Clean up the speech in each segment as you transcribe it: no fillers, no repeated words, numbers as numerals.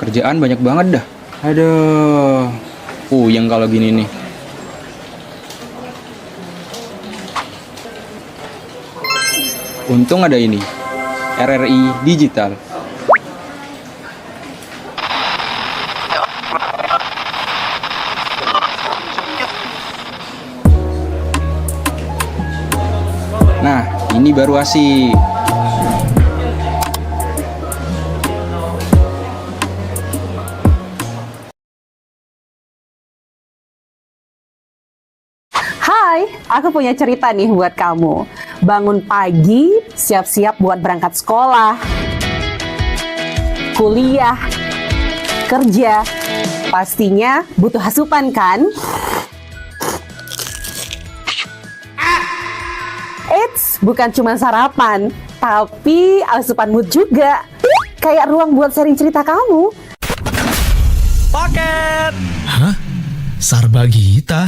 Kerjaan banyak banget dah. Aduh. Puyeng kalau gini nih. Untung ada ini. RRI Digital. Nah, ini baru asik. Hai, aku punya cerita nih buat kamu. Bangun pagi, siap-siap buat berangkat sekolah, kuliah, kerja. Pastinya butuh asupan kan? Eits, bukan cuma sarapan, tapi asupan mood juga. Kayak ruang buat sharing cerita kamu. Paket! Hah? Sarbagita?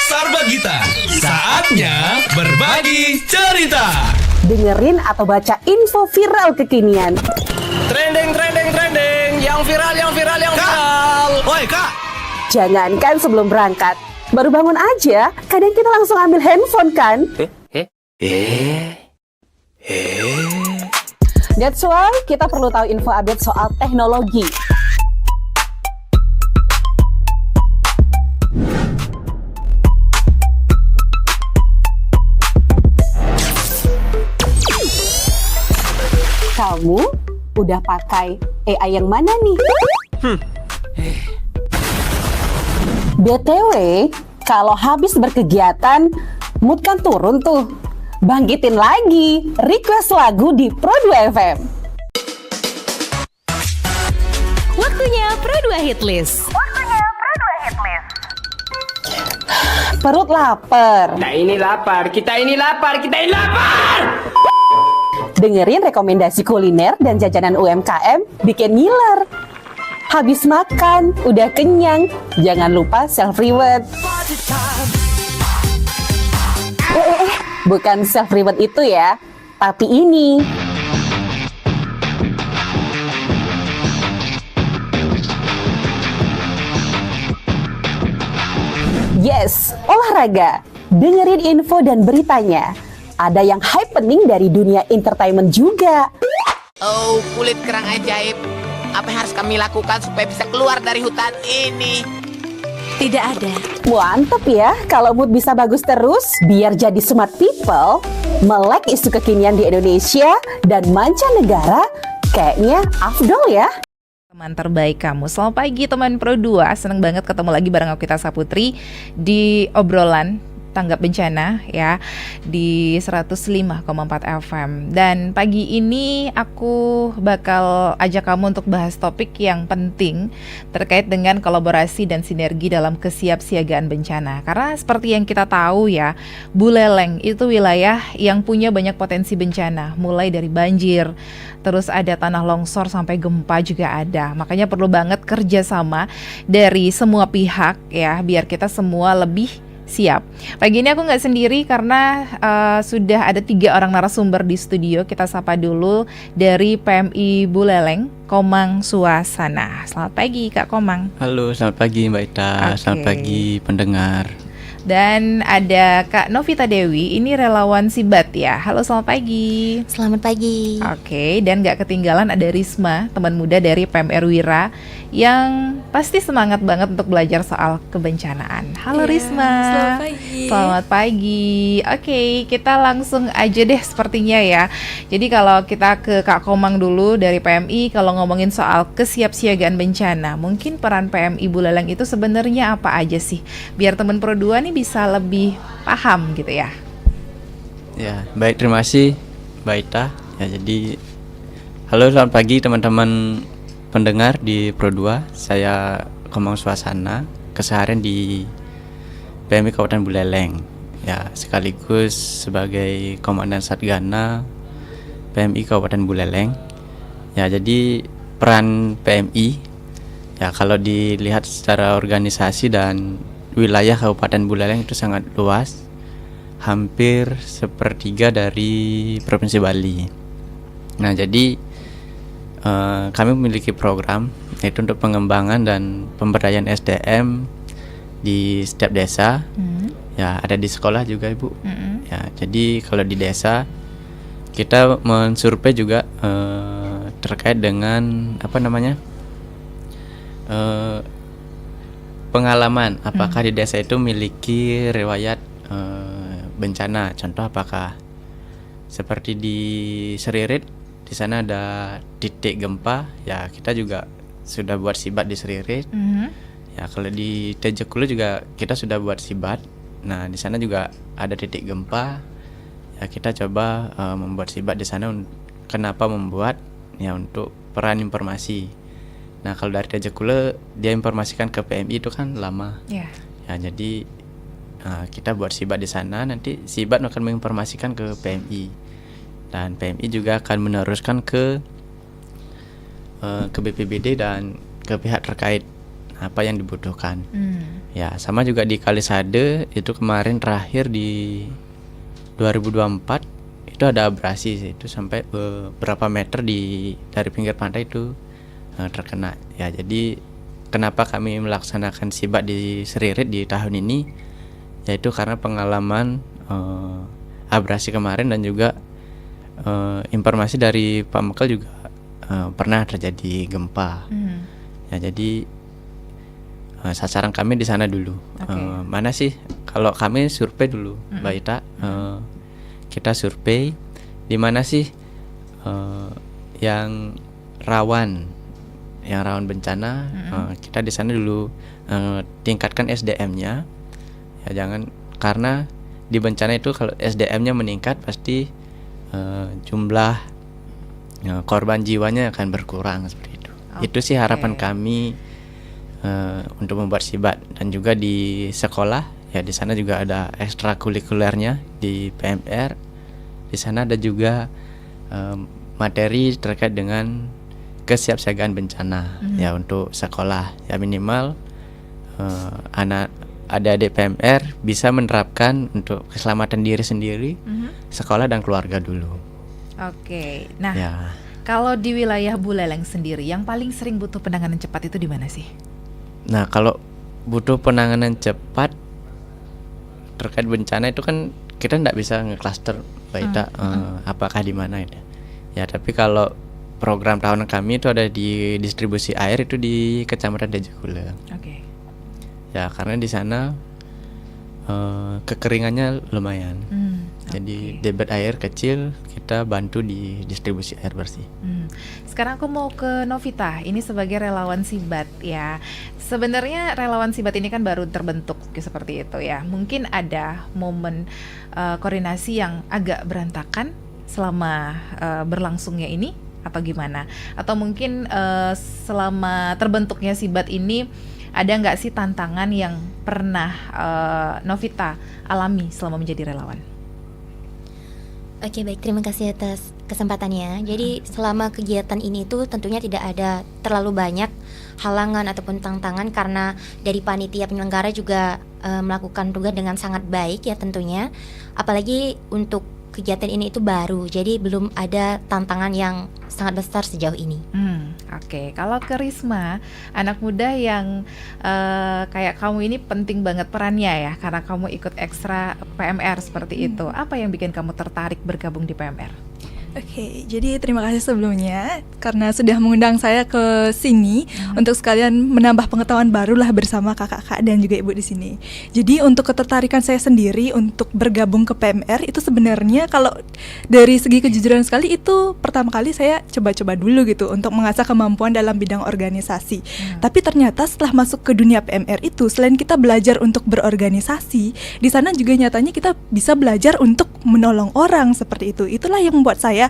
Sarbagita, saatnya berbagi cerita. Dengerin atau baca info viral kekinian. Trending, yang viral. Woi kak, Jangankan sebelum berangkat, baru bangun aja, kadang kita langsung ambil handphone kan? That's why kita perlu tahu info update soal teknologi. Kamu udah pakai AI yang mana nih? BTW, kalau habis berkegiatan, mood kan turun tuh. Bangkitin lagi, request lagu di Pro2 FM. Waktunya Pro2 Hitlist. Perut lapar. Kita ini lapar. Dengerin rekomendasi kuliner dan jajanan UMKM bikin ngiler. Habis makan, udah kenyang, jangan lupa self-reward. Bukan self-reward itu ya, tapi ini. Yes, olahraga. Dengerin info dan beritanya. Ada yang happening dari dunia entertainment juga. Oh, kulit kerang ajaib. Apa yang harus kami lakukan supaya bisa keluar dari hutan ini? Tidak ada. Mantep ya, kalau mood bisa bagus terus, biar jadi smart people, melek isu kekinian di Indonesia dan mancanegara, kayaknya afdol ya. Teman terbaik kamu. Selamat pagi teman Pro2. Seneng banget ketemu lagi bareng aku Tasa Putri di obrolan tanggap bencana ya di 105,4 FM. Dan pagi ini aku bakal ajak kamu untuk bahas topik yang penting terkait dengan kolaborasi dan sinergi dalam kesiapsiagaan bencana. Karena seperti yang kita tahu ya, Buleleng itu wilayah yang punya banyak potensi bencana, mulai dari banjir, terus ada tanah longsor sampai gempa juga ada. Makanya perlu banget kerjasama dari semua pihak ya, biar kita semua lebih siap. Pagi ini aku nggak sendiri karena sudah ada 3 orang narasumber di studio. Kita sapa dulu dari PMI Buleleng, Komang Suasana. Selamat pagi Kak Komang. Halo, selamat pagi Mbak Ita. Selamat pagi pendengar. Dan ada Kak Novita Dewi, ini relawan Sibat ya. Halo, selamat pagi. Selamat pagi. Oke, dan gak ketinggalan ada Risma, teman muda dari PMR Wira yang pasti semangat banget untuk belajar soal kebencanaan. Halo Risma. Selamat pagi. Selamat pagi. Oke, kita langsung aja deh sepertinya ya. Jadi kalau kita ke Kak Komang dulu dari PMI, kalau ngomongin soal kesiapsiagaan bencana, mungkin peran PMI Buleleng itu sebenarnya apa aja sih? Biar teman Pro2 nih bisa lebih paham gitu ya. Ya, baik, terima kasih Mbak Ita. Ya, jadi halo, selamat pagi teman-teman pendengar di Pro2. Saya Komang Suasana, keseharian di PMI Kabupaten Buleleng. Ya, sekaligus sebagai Komandan Satgana PMI Kabupaten Buleleng. Ya, jadi peran PMI ya kalau dilihat secara organisasi dan wilayah Kabupaten Buleleng itu sangat luas, hampir 1/3 dari Provinsi Bali. Nah, jadi kami memiliki program yaitu untuk pengembangan dan pemberdayaan SDM di setiap desa. Ya, ada di sekolah juga, Ibu. Ya, jadi kalau di desa kita mensurvei juga terkait dengan pengalaman, apakah di desa itu memiliki riwayat bencana. Contoh, apakah seperti di Seririt, di sana ada titik gempa, ya kita juga sudah buat sibat di Seririt. Ya, kalau di Tejekulu juga kita sudah buat sibat. Nah, di sana juga ada titik gempa. Ya, kita coba membuat sibat di sana. Kenapa membuat? Ya, untuk peran informasi. Nah, kalau dari Tejekulu dia informasikan ke PMI itu kan lama. Ya, jadi kita buat sibat di sana. Nanti sibat akan menginformasikan ke PMI. Dan PMI juga akan meneruskan ke BPBD dan ke pihak terkait apa yang dibutuhkan. Ya, sama juga di Kalisade itu kemarin terakhir di 2024 itu ada abrasi sih, itu sampai beberapa meter dari pinggir pantai itu terkena. Ya, jadi kenapa kami melaksanakan sibat di Seririt di tahun ini, yaitu karena pengalaman abrasi kemarin dan juga informasi dari Pak Mekel juga pernah terjadi gempa. Ya, jadi sasaran kami di sana dulu. Mana sih? Kalau kami survei dulu, Mbak Ita, kita survei di mana sih yang rawan bencana. Kita di sana dulu tingkatkan SDM-nya. Ya, jangan, karena di bencana itu kalau SDM-nya meningkat pasti jumlah korban jiwanya akan berkurang seperti itu. Itu sih harapan kami untuk membuat sibat. Dan juga di sekolah, ya di sana juga ada ekstrakurikulernya di PMR. Di sana ada juga materi terkait dengan kesiapsiagaan bencana. Ya, untuk sekolah ya minimal adik-adik PMR bisa menerapkan untuk keselamatan diri sendiri, sekolah dan keluarga dulu. Nah, kalau di wilayah Buleleng sendiri yang paling sering butuh penanganan cepat itu di mana sih? Nah, kalau butuh penanganan cepat terkait bencana itu kan kita tidak bisa nge-cluster, Mbak Ita, apakah di mana itu. Ya, tapi kalau program tahunan kami itu ada di distribusi air itu di Kecamatan Tejekulu. Ya, karena di sana kekeringannya lumayan. Jadi debit air kecil, kita bantu di distribusi air bersih. Sekarang aku mau ke Novita, ini sebagai relawan sibat ya. Sebenarnya relawan sibat ini kan baru terbentuk seperti itu ya. Mungkin ada momen koordinasi yang agak berantakan selama berlangsungnya ini atau gimana? Atau mungkin selama terbentuknya sibat ini ada nggak sih tantangan yang pernah Novita alami selama menjadi relawan? Oke, baik, terima kasih atas kesempatannya. Jadi selama kegiatan ini tuh tentunya tidak ada terlalu banyak halangan ataupun tantangan, karena dari panitia penyelenggara juga melakukan tugas dengan sangat baik ya tentunya. Apalagi untuk kegiatan ini itu baru, jadi belum ada tantangan yang sangat besar sejauh ini. Kalau ke Risma, anak muda yang kayak kamu ini penting banget perannya ya, karena kamu ikut ekstra PMR seperti itu. Apa yang bikin kamu tertarik bergabung di PMR? Oke, jadi terima kasih sebelumnya karena sudah mengundang saya ke sini untuk sekalian menambah pengetahuan barulah bersama kakak-kakak dan juga ibu di sini. Jadi untuk ketertarikan saya sendiri untuk bergabung ke PMR itu sebenarnya kalau dari segi kejujuran sekali itu pertama kali saya coba-coba dulu gitu untuk mengasah kemampuan dalam bidang organisasi. Tapi ternyata setelah masuk ke dunia PMR itu selain kita belajar untuk berorganisasi, di sana juga nyatanya kita bisa belajar untuk menolong orang seperti itu. Itulah yang membuat saya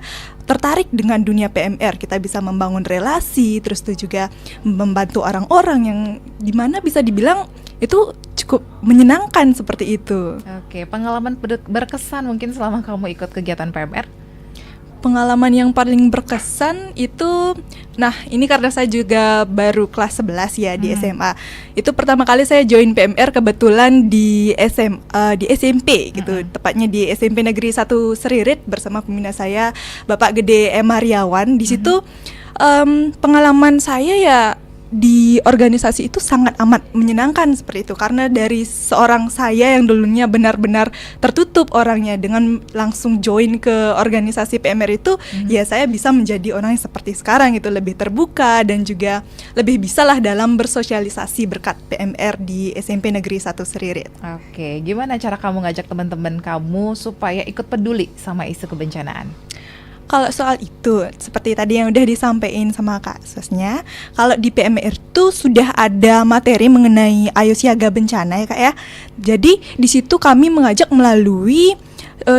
tertarik dengan dunia PMR. Kita bisa membangun relasi, terus itu juga membantu orang-orang yang dimana bisa dibilang itu cukup menyenangkan seperti itu. Oke, pengalaman berkesan mungkin selama kamu ikut kegiatan PMR? Pengalaman yang paling berkesan itu, nah ini karena saya juga baru kelas 11 ya di SMA. Itu pertama kali saya join PMR kebetulan di SMP gitu, tepatnya di SMP Negeri 1 Seririt bersama pembina saya Bapak Gede M. Mariawan. Di situ pengalaman saya ya di organisasi itu sangat amat menyenangkan seperti itu, karena dari seorang saya yang dulunya benar-benar tertutup orangnya, dengan langsung join ke organisasi PMR itu ya saya bisa menjadi orang yang seperti sekarang itu, lebih terbuka dan juga lebih bisalah dalam bersosialisasi berkat PMR di SMP Negeri 1 Seririt. Oke, gimana cara kamu ngajak teman-teman kamu supaya ikut peduli sama isu kebencanaan? Kalau soal itu, seperti tadi yang udah disampaikan sama Kak Susnya, kalau di PMR itu sudah ada materi mengenai Ayo Siaga Bencana ya Kak ya. Jadi di situ kami mengajak melalui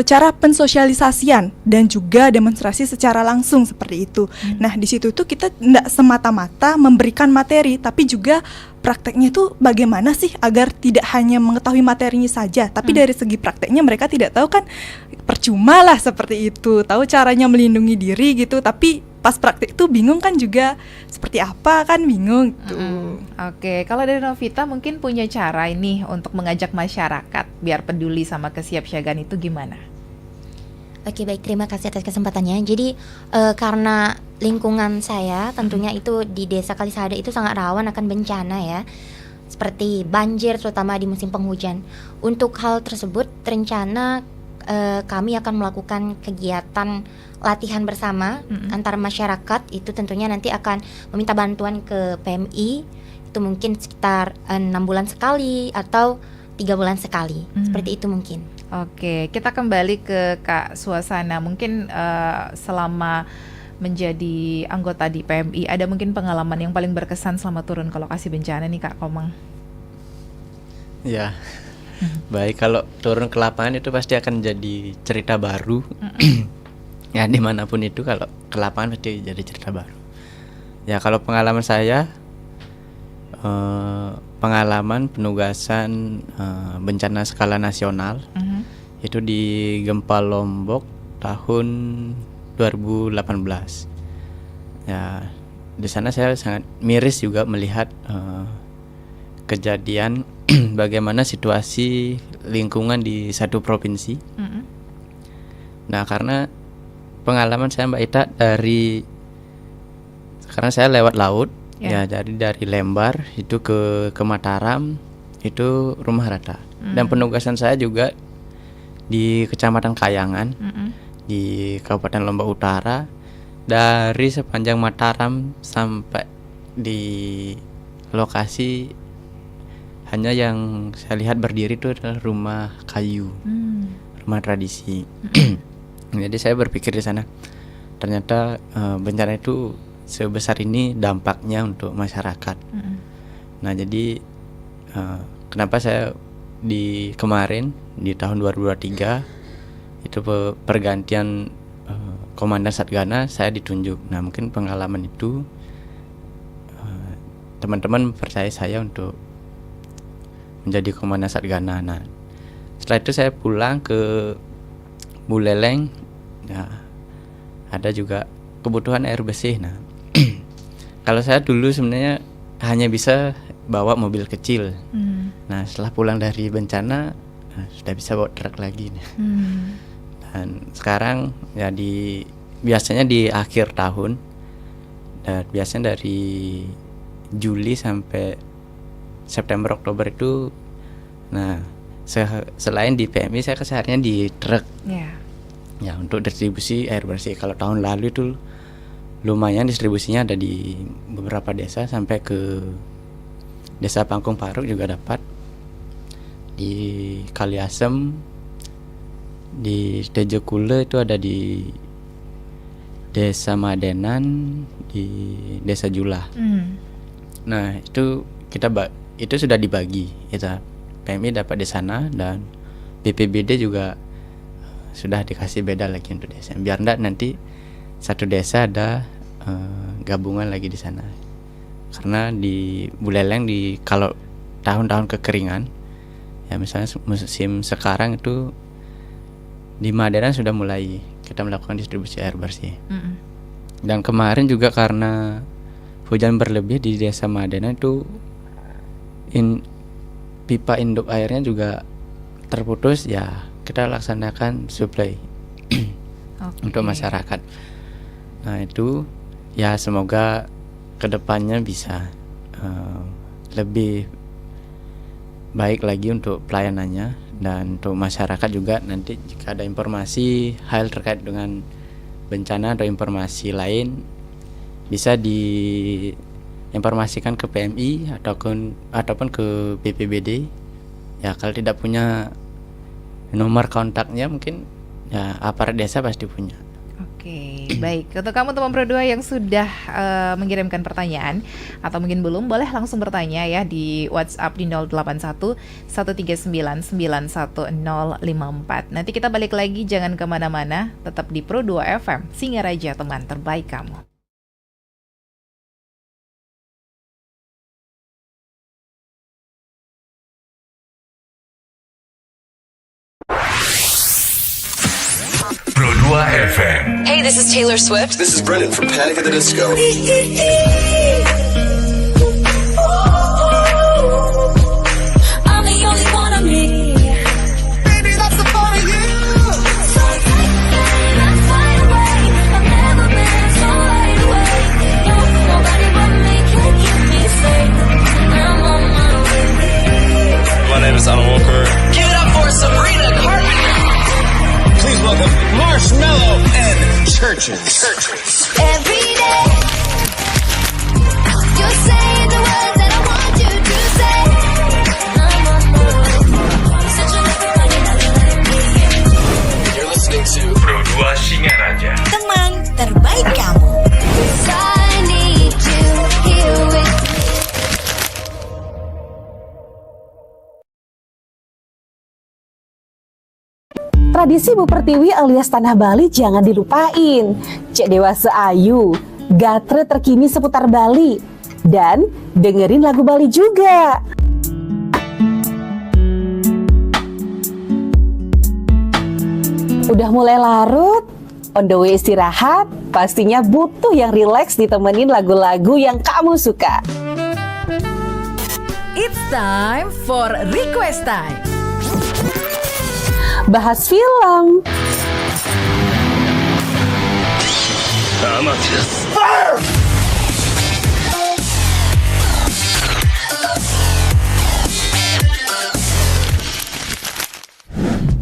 cara pensosialisasian dan juga demonstrasi secara langsung seperti itu. Nah di situ tuh kita tidak semata-mata memberikan materi, tapi juga prakteknya itu bagaimana sih agar tidak hanya mengetahui materinya saja, tapi dari segi prakteknya mereka tidak tahu kan, percuma lah seperti itu, tahu caranya melindungi diri gitu, tapi pas praktek tuh bingung kan juga seperti apa kan bingung gitu. Oke, kalau dari Novita mungkin punya cara ini untuk mengajak masyarakat biar peduli sama kesiapsiagaan itu gimana? Oke, baik, terima kasih atas kesempatannya. Jadi karena lingkungan saya tentunya itu di Desa Kalisada itu sangat rawan akan bencana ya, seperti banjir terutama di musim penghujan. Untuk hal tersebut terencana kami akan melakukan kegiatan latihan bersama antar masyarakat. Itu tentunya nanti akan meminta bantuan ke PMI, itu mungkin sekitar 6 bulan sekali atau 3 bulan sekali, seperti itu mungkin. Oke, kita kembali ke Kak Suasana. Mungkin selama menjadi anggota di PMI, ada mungkin pengalaman yang paling berkesan selama turun ke lokasi bencana nih Kak Komang? Ya, baik, kalau turun ke lapangan itu pasti akan jadi cerita baru. Ya dimanapun itu kalau ke lapangan pasti jadi cerita baru. Ya kalau pengalaman saya, pengalaman penugasan bencana skala nasional itu di gempa Lombok tahun 2018. Ya di sana saya sangat miris juga melihat kejadian bagaimana situasi lingkungan di satu provinsi. Nah karena pengalaman saya Mbak Ita karena saya lewat laut. Ya, jadi dari Lembar itu ke Mataram itu rumah rata. Dan penugasan saya juga di Kecamatan Kayangan di Kabupaten Lombok Utara, dari sepanjang Mataram sampai di lokasi hanya yang saya lihat berdiri itu adalah rumah kayu, rumah tradisi. Jadi saya berpikir di sana ternyata bencana itu sebesar ini dampaknya untuk masyarakat. Nah jadi kenapa saya di kemarin di tahun 2023 itu pergantian komandan Satgana saya ditunjuk. Nah mungkin pengalaman itu teman-teman percaya saya untuk menjadi komandan Satgana. Nah setelah itu saya pulang ke Buleleng. Ya, ada juga kebutuhan air bersih. Nah kalau saya dulu sebenarnya hanya bisa bawa mobil kecil. Nah setelah pulang dari bencana sudah bisa bawa truk lagi. Dan sekarang ya biasanya di akhir tahun, dan biasanya dari Juli sampai September Oktober itu, nah selain di PMI saya kesehariannya di truk. Ya untuk distribusi air bersih. Kalau tahun lalu itu lumayan distribusinya, ada di beberapa desa sampai ke Desa Pangkung Paruk juga dapat, di Kaliasem, di Tejo Kule itu ada di Desa Madenan, di Desa Julah. Nah itu itu sudah dibagi, kita PMI dapat di sana dan BPBD juga sudah dikasih beda lagi untuk desa, biar enggak nanti satu desa ada gabungan lagi di sana. Karena di Buleleng kalau tahun-tahun kekeringan, ya misalnya musim sekarang itu di Madenan sudah mulai kita melakukan distribusi air bersih. Dan kemarin juga karena hujan berlebih di Desa Madenan itu pipa induk airnya juga terputus, ya kita laksanakan supply untuk masyarakat. Nah itu ya semoga kedepannya bisa lebih baik lagi untuk pelayanannya, dan untuk masyarakat juga nanti jika ada informasi hal terkait dengan bencana atau informasi lain bisa diinformasikan ke PMI ataupun ke BPBD. Ya kalau tidak punya nomor kontaknya mungkin ya aparat desa pasti punya. Oke, baik. Untuk kamu teman Pro 2 yang sudah mengirimkan pertanyaan atau mungkin belum, boleh langsung bertanya ya di WhatsApp di 081 139 91054. Nanti kita balik lagi, jangan kemana-mana, tetap di Pro 2 FM, Singaraja, teman terbaik kamu. Pro 2 FM. Hey, this is Taylor Swift. This is Brendan from Panic at the Disco. I'm the only one of me. Baby, that's the fun of you. So take that, let's fly away. I've never been so wide away. No, nobody but me can keep me safe. I'm on my way. My name is Alan Walker. Give it up for Sabrina Carpenter. Please welcome Marshmello and Churches. Every day, you're saying the words that I want you to say. I'm on my way. Such a You're listening to Pro 2 Singaraja. teman terbaik kamu. I need you here with me. Tradisi Bu Pertiwi alias Tanah Bali jangan dilupain. Cek Dewasa Ayu, gatre terkini seputar Bali, dan dengerin lagu Bali juga. Udah mulai larut, on the way istirahat, pastinya butuh yang rileks ditemenin lagu-lagu yang kamu suka. It's time for Request Time. Bahas film,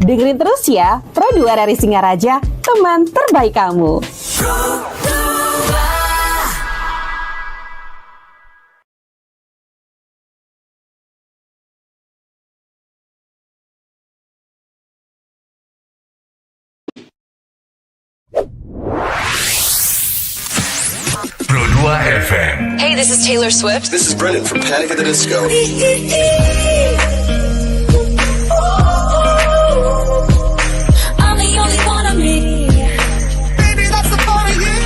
dengerin terus ya Pro 2 dari Singaraja, teman terbaik kamu. Pro 2 FM. Hey, this is Taylor Swift. This is Brendan from Panic at the Disco. I'm the only one of me. Baby, that's the fun of you.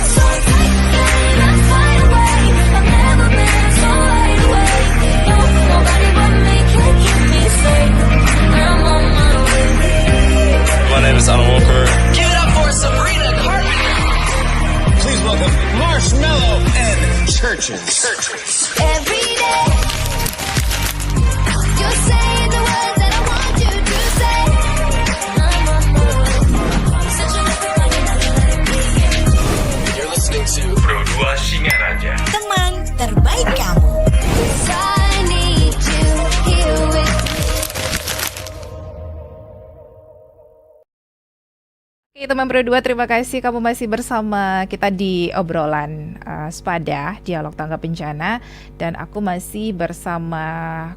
So take that, let's fly away. I've never been so wide away. No, nobody but me can keep me safe. I'm on my way. My name is Alan Walker. Give it up for Sabrina Carpenter. Please welcome Marshmello and Churches. Every day, you're saying the words that I want you to say. I'm on my way. Such a You're listening to Pro 2 Singaraja. teman terbaik kamu. I need you here with me. Oke teman Pro 2, terima kasih kamu masih bersama kita di obrolan Sepada, dialog tanggap bencana. Dan aku masih bersama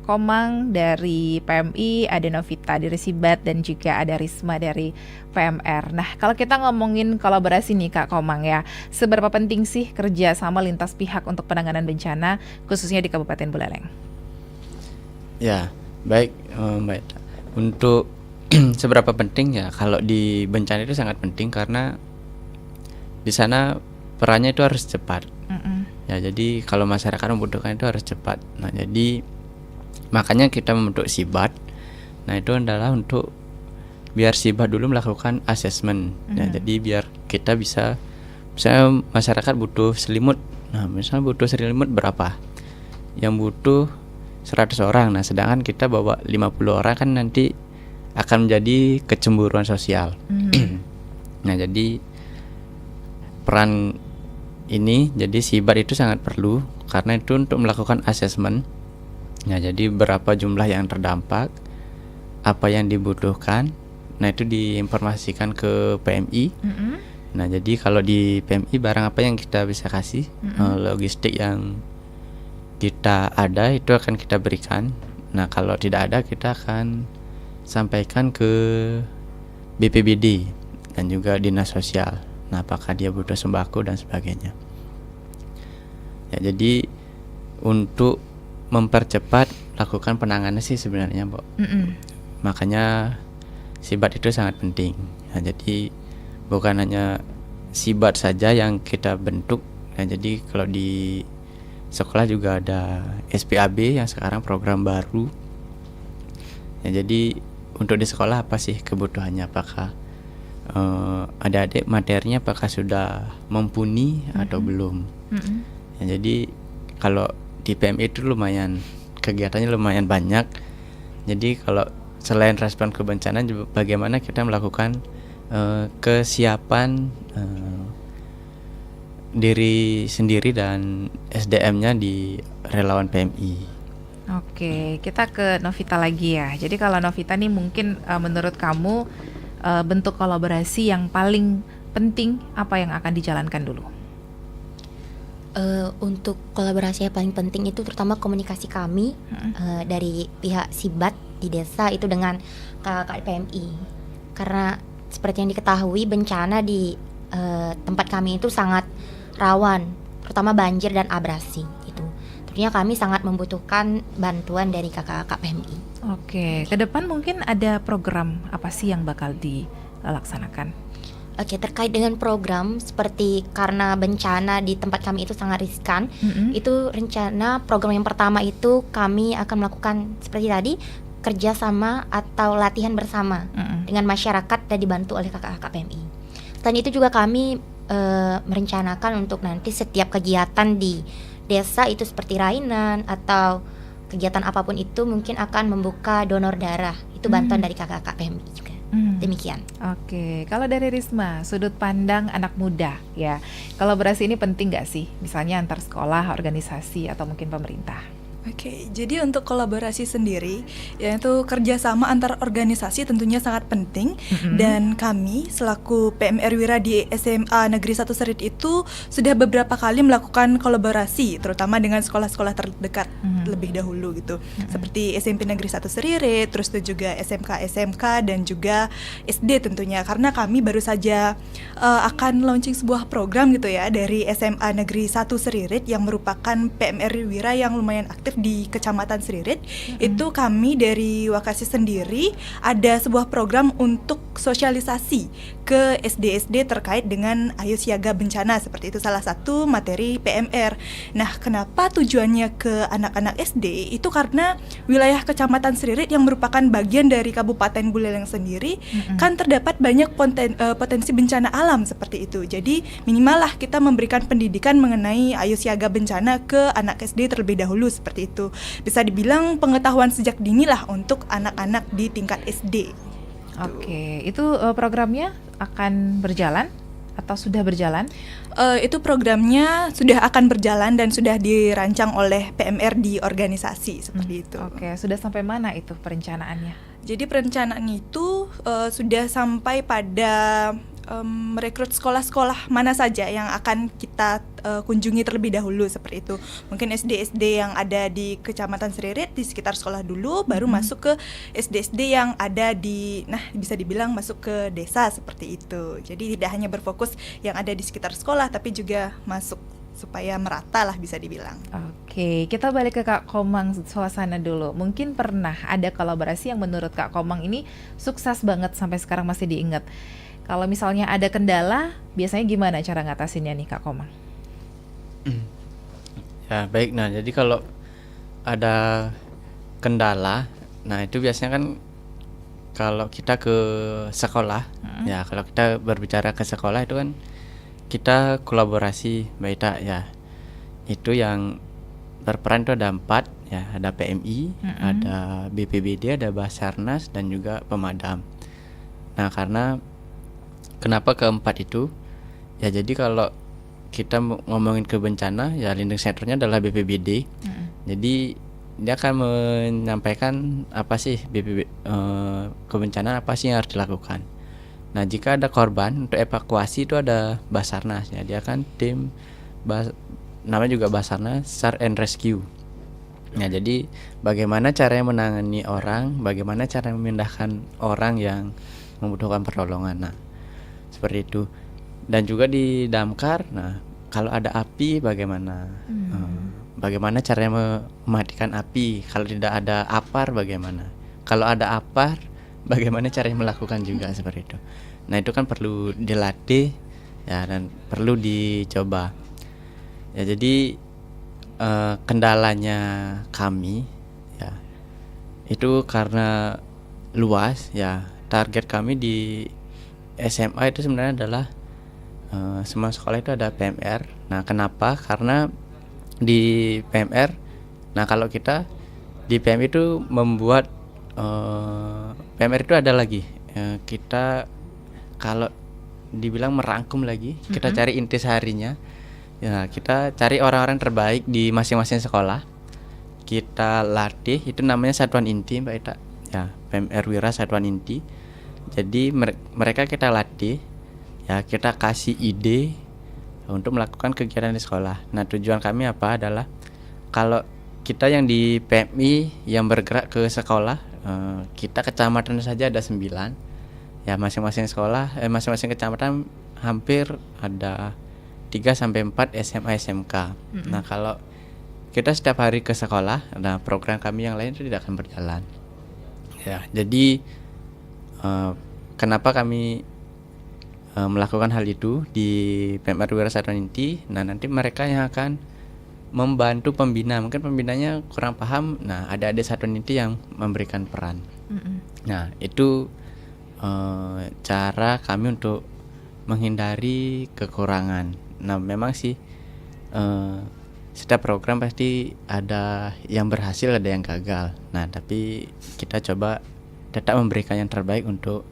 Komang dari PMI, ada Novita dari Sibat, dan juga ada Risma dari PMR. Nah kalau kita ngomongin kolaborasi nih Kak Komang ya, seberapa penting sih kerja sama lintas pihak untuk penanganan bencana khususnya di Kabupaten Buleleng? Ya, baik Mbak. Untuk seberapa penting ya, kalau di bencana itu sangat penting karena di sana perannya itu harus cepat. Ya, jadi kalau masyarakat membutuhkan itu harus cepat. Nah, jadi makanya kita membentuk Sibat. Nah, itu adalah untuk biar Sibat dulu melakukan asesmen. Ya, jadi biar kita bisa, misalnya masyarakat butuh selimut. Nah, misalnya butuh selimut berapa? Yang butuh 100 orang. Nah, sedangkan kita bawa 50 orang kan nanti akan menjadi kecemburuan sosial. Nah, jadi peran ini, jadi Sibat itu sangat perlu karena itu untuk melakukan asesmen. Nah, jadi berapa jumlah yang terdampak, apa yang dibutuhkan. Nah, itu diinformasikan ke PMI. Nah, jadi kalau di PMI barang apa yang kita bisa kasih, logistik yang kita ada itu akan kita berikan. Nah, kalau tidak ada kita akan sampaikan ke BPBD dan juga dinas sosial. Nah, apakah dia butuh sembako dan sebagainya. Ya, jadi untuk mempercepat lakukan penanganan sih sebenarnya, Mbak. Makanya Sibat itu sangat penting. Nah, jadi bukan hanya Sibat saja yang kita bentuk. Nah, jadi kalau di sekolah juga ada SPAB yang sekarang program baru. Ya, jadi untuk di sekolah apa sih kebutuhannya? Apakah adik-adik materinya apakah sudah mumpuni atau belum? Ya, jadi kalau di PMI itu lumayan kegiatannya lumayan banyak. Jadi kalau selain respon ke bencana, bagaimana kita melakukan kesiapan diri sendiri dan SDM-nya di relawan PMI. Oke, kita ke Novita lagi ya. Jadi kalau Novita nih mungkin menurut kamu bentuk kolaborasi yang paling penting apa yang akan dijalankan dulu? Untuk kolaborasi yang paling penting itu terutama komunikasi kami dari pihak Sibat di desa itu dengan kakak PMI. Karena seperti yang diketahui bencana di tempat kami itu sangat rawan, terutama banjir dan abrasi itu. Tentunya kami sangat membutuhkan bantuan dari kakak-kakak PMI. Oke, ke depan mungkin ada program apa sih yang bakal dilaksanakan? Oke, terkait dengan program seperti karena bencana di tempat kami itu sangat riskan, itu rencana program yang pertama itu kami akan melakukan seperti tadi kerjasama atau latihan bersama dengan masyarakat dan dibantu oleh kakak-kakak PMI. Selain itu juga kami merencanakan untuk nanti setiap kegiatan di desa itu seperti rainan atau kegiatan apapun itu mungkin akan membuka donor darah. Itu bantuan dari kakak-kakak PMI juga. Demikian. Oke, kalau dari Risma, sudut pandang anak muda ya, kolaborasi ini penting nggak sih? Misalnya antar sekolah, organisasi, atau mungkin pemerintah? Oke, jadi untuk kolaborasi sendiri, yaitu kerjasama antar organisasi tentunya sangat penting. Dan kami selaku PMR Wira di SMA Negeri 1 Serit itu sudah beberapa kali melakukan kolaborasi, terutama dengan sekolah-sekolah terdekat lebih dahulu gitu, seperti SMP Negeri 1 Serit, terus itu juga SMK dan juga SD tentunya, karena kami baru saja akan launching sebuah program gitu ya dari SMA Negeri 1 Seririt yang merupakan PMR Wira yang lumayan aktif di Kecamatan Seririt. Itu kami dari Wakasi sendiri ada sebuah program untuk sosialisasi ke SD-SD terkait dengan Ayo Siaga Bencana, seperti itu salah satu materi PMR. Nah, kenapa tujuannya ke anak-anak SD? Itu karena wilayah Kecamatan Seririt yang merupakan bagian dari Kabupaten Buleleng sendiri kan terdapat banyak potensi bencana alam seperti itu. Jadi minimal lah kita memberikan pendidikan mengenai Ayo Siaga Bencana ke anak SD terlebih dahulu seperti itu. Bisa dibilang pengetahuan sejak dini lah untuk anak-anak di tingkat SD. Oke, itu programnya akan berjalan atau sudah berjalan? Itu programnya sudah akan berjalan dan sudah dirancang oleh PMR di organisasi seperti itu. Oke, sudah sampai mana itu perencanaannya? Jadi perencanaan itu sudah sampai pada merekrut sekolah-sekolah mana saja yang akan kita kunjungi terlebih dahulu seperti itu. Mungkin SD-SD yang ada di Kecamatan Seririt di sekitar sekolah dulu, baru masuk ke SD-SD yang ada di, nah bisa dibilang masuk ke desa seperti itu. Jadi tidak hanya berfokus yang ada di sekitar sekolah, tapi juga masuk supaya merata lah bisa dibilang. Oke, kita balik ke Kak Komang Suasana dulu. Mungkin pernah ada kolaborasi yang menurut Kak Komang ini sukses banget sampai sekarang masih diingat. Kalau misalnya ada kendala, biasanya gimana cara ngatasinnya nih Kak Komang? Ya baik, nah jadi kalau ada kendala, nah itu biasanya kan kalau kita ke sekolah, ya kalau kita berbicara ke sekolah itu kan kita kolaborasi Mbak Ita ya. Itu yang berperan itu ada 4 ya, ada PMI, ada BPBD, ada Basarnas dan juga pemadam. Nah, karena kenapa keempat itu? Ya jadi kalau kita ngomongin ke bencana, ya leading sectornya adalah BPBD. Jadi dia akan menyampaikan apa sih kebencanaan apa sih yang harus dilakukan. Nah, jika ada korban, untuk evakuasi itu ada Basarnas ya. Dia kan tim namanya juga Basarnas Search and Rescue. Nah, jadi bagaimana caranya menangani orang, bagaimana cara memindahkan orang yang membutuhkan pertolongan. Nah, seperti itu. Dan juga di damkar, nah kalau ada api bagaimana? Bagaimana caranya mematikan api? Kalau tidak ada apar bagaimana? Kalau ada apar, bagaimana caranya melakukan juga seperti itu. Nah, itu kan perlu dilatih ya dan perlu dicoba. Ya, jadi kendalanya kami ya itu karena luas ya. Target kami di SMA itu sebenarnya adalah semua sekolah itu ada PMR. Nah, kenapa? Karena di PMR, nah kalau kita di PMR itu membuat PMR itu ada lagi kita kalau dibilang merangkum lagi, kita cari intisarinya. Ya, kita cari orang-orang terbaik di masing-masing sekolah. Kita latih, itu namanya satuan inti, Mbak Ita. Ya, PMR Wira Satuan Inti. Jadi mereka kita latih. Ya, kita kasih ide untuk melakukan kegiatan di sekolah. Nah, tujuan kami apa adalah kalau kita yang di PMI yang bergerak ke sekolah, kita kecamatan saja ada 9. Ya, masing-masing sekolah, masing-masing kecamatan hampir ada 3-4 SMA SMK. Nah, kalau kita setiap hari ke sekolah, nah program kami yang lain itu tidak akan berjalan. Ya, jadi kenapa kami melakukan hal itu di PMR Wira Satuan Inti. Nah, nanti mereka yang akan membantu pembina. Mungkin pembinanya kurang paham. Nah, ada satuan inti yang memberikan peran. Nah, itu cara kami untuk menghindari kekurangan. Nah, memang sih setiap program pasti ada yang berhasil, ada yang gagal. Nah, tapi kita coba tetap memberikan yang terbaik untuk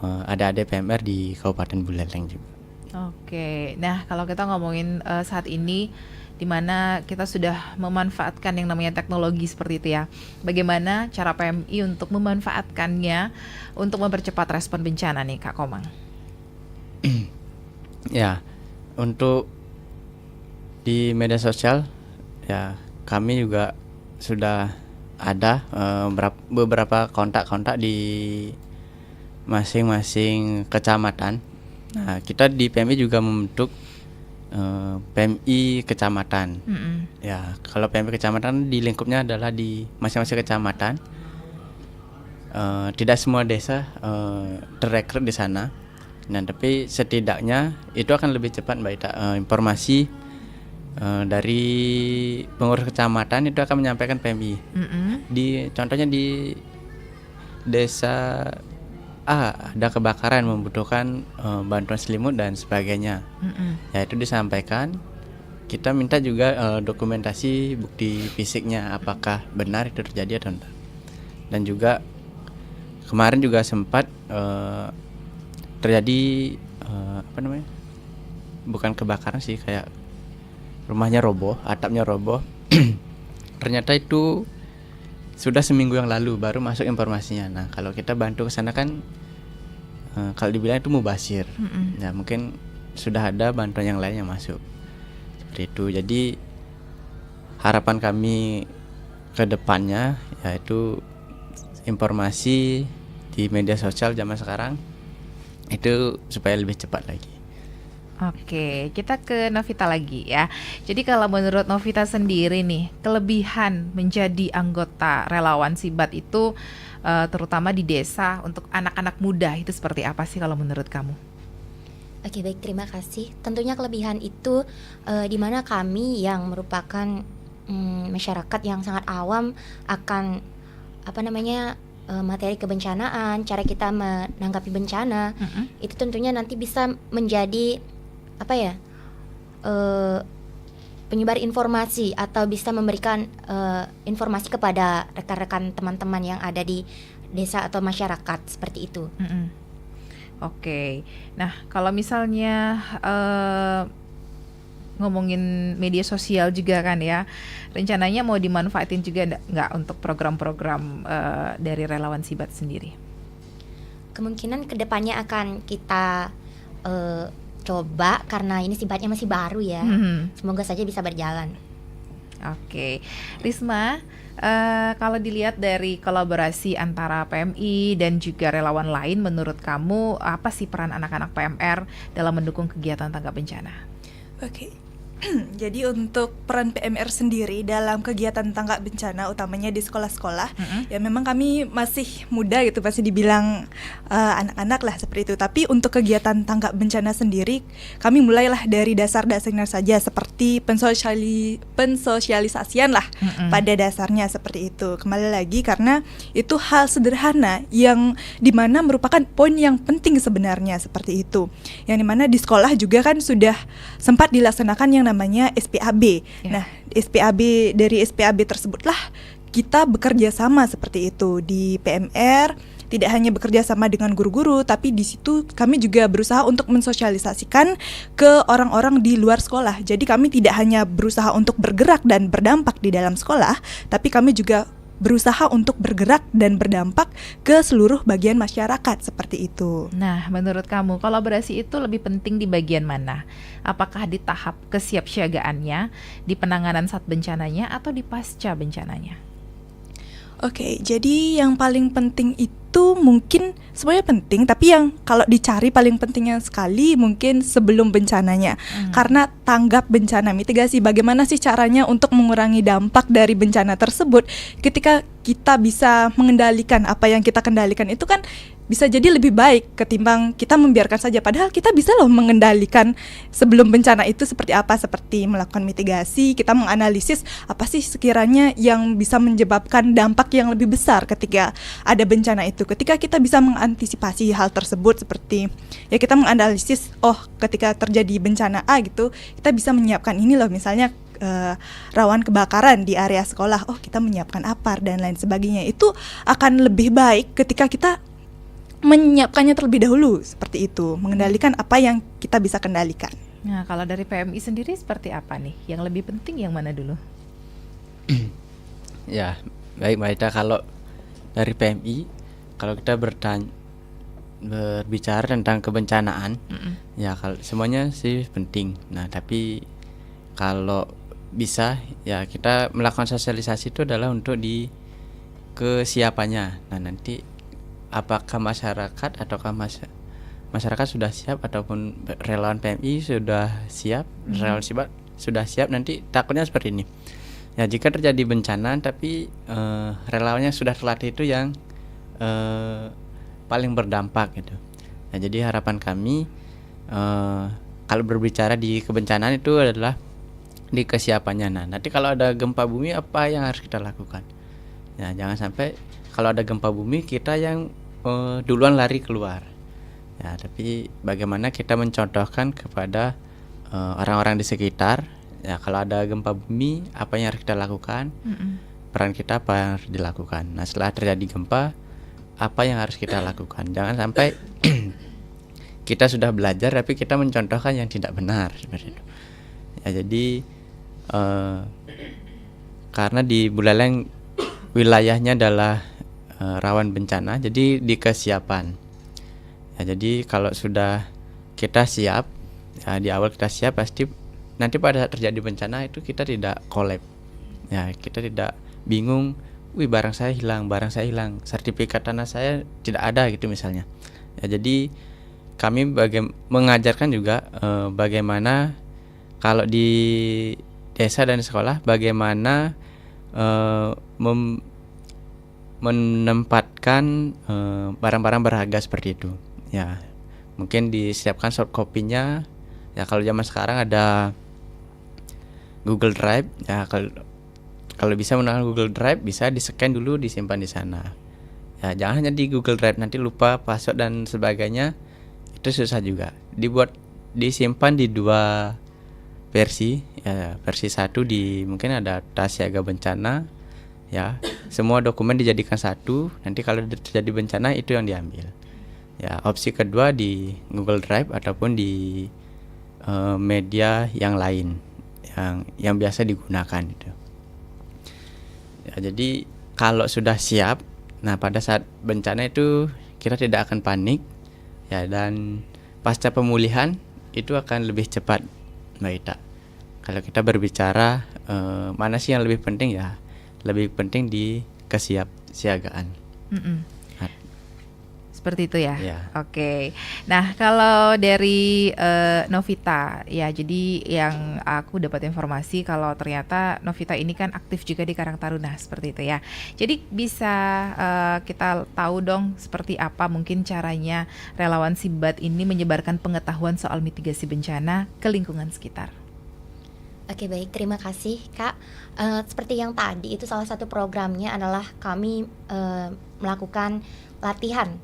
adik-adik PMR di Kabupaten Buleleng juga. Oke, nah kalau kita ngomongin saat ini di mana kita sudah memanfaatkan yang namanya teknologi seperti itu ya. Bagaimana cara PMI untuk memanfaatkannya untuk mempercepat respon bencana nih, Kak Komang? Ya, untuk di media sosial ya kami juga sudah ada beberapa kontak-kontak di masing-masing kecamatan. Nah, kita di PMI juga membentuk PMI kecamatan. Ya, kalau PMI kecamatan di lingkupnya adalah di masing-masing kecamatan. Tidak semua desa terrekrut di sana. Nah, tapi setidaknya itu akan lebih cepat, Mbak Ita. Informasi dari pengurus kecamatan itu akan menyampaikan PMI. Contohnya di desa ada kebakaran membutuhkan bantuan selimut dan sebagainya. Ya, itu disampaikan. Kita minta juga dokumentasi bukti fisiknya apakah benar itu terjadi atau tidak. Dan juga kemarin juga sempat terjadi bukan kebakaran sih, kayak rumahnya roboh, atapnya roboh. Ternyata itu sudah seminggu yang lalu baru masuk informasinya. Nah, kalau kita bantu ke sana kan kalau dibilang itu mubasir. Ya, mungkin sudah ada bantuan yang lain yang masuk. Seperti itu. Jadi harapan kami ke depannya yaitu informasi di media sosial zaman sekarang itu supaya lebih cepat lagi. Oke, kita ke Novita lagi ya. Jadi kalau menurut Novita sendiri nih, kelebihan menjadi anggota relawan Sibat itu terutama di desa untuk anak-anak muda itu seperti apa sih kalau menurut kamu? Oke, baik, terima kasih. Tentunya kelebihan itu di mana kami yang merupakan masyarakat yang sangat awam akan materi kebencanaan, cara kita menanggapi bencana, itu tentunya nanti bisa menjadi penyebar informasi atau bisa memberikan informasi kepada rekan-rekan teman-teman yang ada di desa atau masyarakat seperti itu. Oke, nah kalau misalnya ngomongin media sosial juga kan ya. Rencananya mau dimanfaatin juga nggak untuk program-program dari relawan Sibat sendiri? Kemungkinan kedepannya akan kita coba karena ini Sibatnya masih baru ya. Semoga saja bisa berjalan. Oke, Risma, kalau dilihat dari kolaborasi antara PMI dan juga relawan lain, menurut kamu apa sih peran anak-anak PMR dalam mendukung kegiatan tanggap bencana? Oke. Jadi untuk peran PMR sendiri dalam kegiatan tanggap bencana utamanya di sekolah-sekolah, ya memang kami masih muda gitu, pasti dibilang anak-anak lah seperti itu. Tapi untuk kegiatan tanggap bencana sendiri kami mulailah dari dasar-dasarnya saja, seperti pensosialisasian lah pada dasarnya seperti itu. Kembali lagi karena itu hal sederhana yang dimana merupakan poin yang penting sebenarnya seperti itu. Yang dimana di sekolah juga kan sudah sempat dilaksanakan yang namanya SPAB. Nah, dari SPAB tersebutlah kita bekerja sama seperti itu di PMR. Tidak hanya bekerja sama dengan guru-guru, tapi di situ kami juga berusaha untuk mensosialisasikan ke orang-orang di luar sekolah. Jadi kami tidak hanya berusaha untuk bergerak dan berdampak di dalam sekolah, tapi kami juga berusaha untuk bergerak dan berdampak ke seluruh bagian masyarakat seperti itu. Nah, menurut kamu kolaborasi itu lebih penting di bagian mana? Apakah di tahap kesiapsiagaannya, di penanganan saat bencananya, atau di pasca bencananya? Oke, jadi yang paling penting itu mungkin semuanya penting, tapi yang kalau dicari paling pentingnya sekali mungkin sebelum bencananya. Karena tanggap bencana, mitigasi, bagaimana sih caranya untuk mengurangi dampak dari bencana tersebut. Ketika kita bisa mengendalikan apa yang kita kendalikan itu kan bisa jadi lebih baik ketimbang kita membiarkan saja. Padahal kita bisa loh mengendalikan sebelum bencana itu seperti apa, seperti melakukan mitigasi, kita menganalisis apa sih sekiranya yang bisa menyebabkan dampak yang lebih besar ketika ada bencana itu. Ketika kita bisa mengantisipasi hal tersebut, seperti ya kita menganalisis, oh ketika terjadi bencana A gitu, kita bisa menyiapkan ini loh, misalnya rawan kebakaran di area sekolah, oh kita menyiapkan APAR dan lain sebagainya. Itu akan lebih baik ketika kita menyiapkannya terlebih dahulu, seperti itu, mengendalikan apa yang kita bisa kendalikan. Nah, kalau dari PMI sendiri seperti apa nih? Yang lebih penting yang mana dulu? Ya, baik Mbak Ita, kalau dari PMI, kalau kita berbicara tentang kebencanaan, ya kalau semuanya sih penting. Nah, tapi kalau bisa ya kita melakukan sosialisasi itu adalah untuk di kesiapannya. Nah, nanti apakah masyarakat ataukah masyarakat sudah siap ataupun relawan PMI sudah siap, relawan Sibat sudah siap, nanti takutnya seperti ini. Ya, jika terjadi bencana tapi relawannya sudah terlatih, itu yang paling berdampak gitu. Nah, jadi harapan kami kalau berbicara di kebencanaan itu adalah di kesiapannya. Nah, nanti kalau ada gempa bumi apa yang harus kita lakukan? Ya, jangan sampai kalau ada gempa bumi kita yang duluan lari keluar. Ya, tapi bagaimana kita mencontohkan kepada orang-orang di sekitar, ya kalau ada gempa bumi apa yang harus kita lakukan? Peran kita apa yang harus dilakukan? Nah, setelah terjadi gempa apa yang harus kita lakukan? Jangan sampai kita sudah belajar tapi kita mencontohkan yang tidak benar seperti itu. Ya, jadi karena di Buleleng wilayahnya adalah rawan bencana, jadi di kesiapan. Ya, jadi kalau sudah kita siap, ya, di awal kita siap, pasti nanti pada saat terjadi bencana itu kita tidak kolab. Ya, kita tidak bingung, wih barang saya hilang, sertifikat tanah saya tidak ada gitu misalnya. Ya, jadi kami mengajarkan juga bagaimana kalau di desa dan sekolah bagaimana menempatkan barang-barang berharga seperti itu. Ya, mungkin disiapkan soft copy-nya. Ya, kalau zaman sekarang ada Google Drive. Ya, kalau bisa menggunakan Google Drive, bisa di-scan dulu, disimpan di sana. Ya, jangan hanya di Google Drive, nanti lupa password dan sebagainya. Itu susah juga. Disimpan di dua versi, ya, versi 1 mungkin ada tas siaga bencana, ya, semua dokumen dijadikan satu, nanti kalau terjadi bencana itu yang diambil. Ya, opsi kedua di Google Drive ataupun di media yang lain. yang biasa digunakan itu. Ya, jadi kalau sudah siap, nah pada saat bencana itu kita tidak akan panik ya, dan pasca pemulihan itu akan lebih cepat, Mbak Ita. Kalau kita berbicara mana sih yang lebih penting, ya lebih penting di kesiapsiagaan. Seperti itu ya. Ya. Oke. Nah, kalau dari Novita ya, jadi yang aku dapat informasi kalau ternyata Novita ini kan aktif juga di Karang Taruna seperti itu ya. Jadi bisa kita tahu dong seperti apa mungkin caranya relawan Sibat ini menyebarkan pengetahuan soal mitigasi bencana ke lingkungan sekitar. Oke, baik, terima kasih Kak. Seperti yang tadi itu salah satu programnya adalah kami melakukan latihan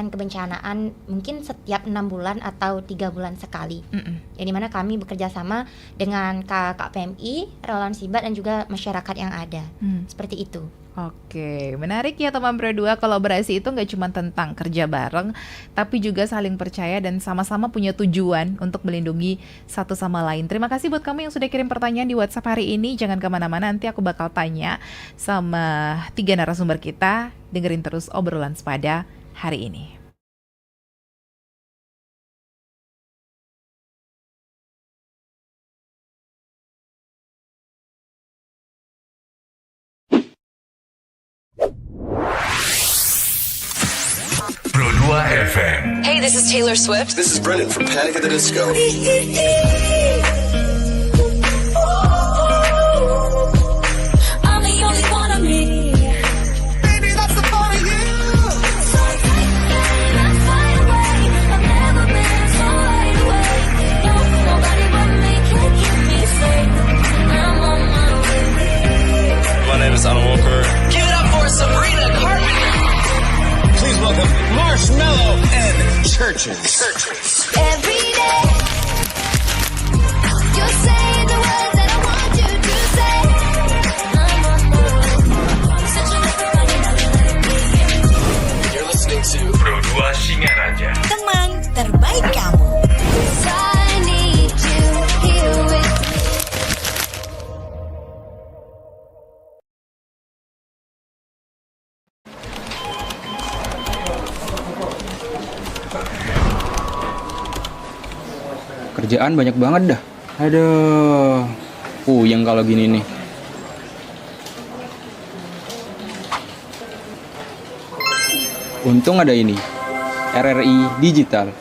kebencanaan mungkin setiap 6 bulan atau 3 bulan sekali. Yang dimana kami bekerja sama dengan kakak PMI, relawan Sibat dan juga masyarakat yang ada. Seperti itu. Oke, menarik ya teman Pro 2. Kolaborasi itu nggak cuma tentang kerja bareng, tapi juga saling percaya dan sama-sama punya tujuan untuk melindungi satu sama lain. Terima kasih buat kamu yang sudah kirim pertanyaan di WhatsApp hari ini. Jangan kemana-mana, nanti aku bakal tanya sama 3 narasumber kita. Dengerin terus obrolan Sepada hari ini. Pro 2 FM. Hey, this is Taylor Swift. This is Brendan from Panic at the Disco. I'm the only one of me. Baby, that's the part of you. So take that, let's fly away. I've never been so wide awake. No, nobody but me can keep me safe. I'm on my way. My name is Alan Walker. Give it up for Sabrina Carpenter. Please welcome Marshmello and Churches. Every day, you're saying the words that I want you to say. I'm on my way. Such a lover, running out of me. You're listening to Pro 2 Singaraja. Teman terbaik kamu. 'Cause I need you here with me. Kerjaan banyak banget dah. Aduh. Puyeng kalau gini nih. Untung ada ini. RRI Digital.